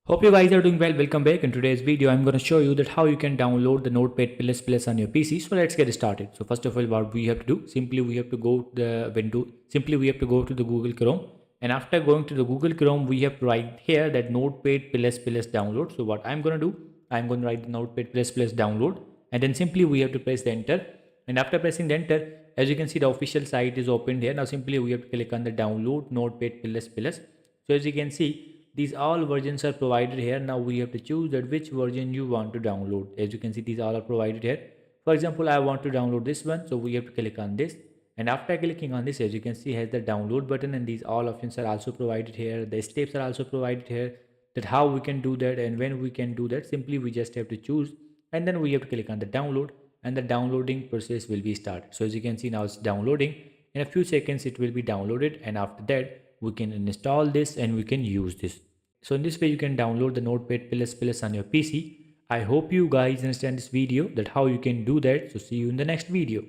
Hope you guys are doing well. Welcome back. In today's video, I'm going to show you that how you can download the Notepad++ on your PC. So let's get started. So first of all, what we have to do, simply we have to go to the window. Simply we have to go to the Google Chrome. And after going to the Google Chrome, we have to write here that Notepad++ download. So what I'm going to do, I'm going to write the Notepad++ download. And then simply we have to press the enter. And after pressing the enter, as you can see, the official site is opened here. Now simply we have to click on the download Notepad++. So as you can see, these all versions are provided here. Now we have to choose that which version you want to download. As you can see, these all are provided here. For example, I want to download this one, so we have to click on this. And after clicking on this, as you can see, has the download button, and these all options are also provided here. The steps are also provided here, that how we can do that and when we can do that. Simply we just have to choose, and then we have to click on the download, and the downloading process will be started. So as you can see, now it's downloading. In a few seconds it will be downloaded, and after that we can install this and we can use this. So in this way you can download the Notepad++ on your PC. I hope you guys understand this video, that how you can do that. So see you in the next video.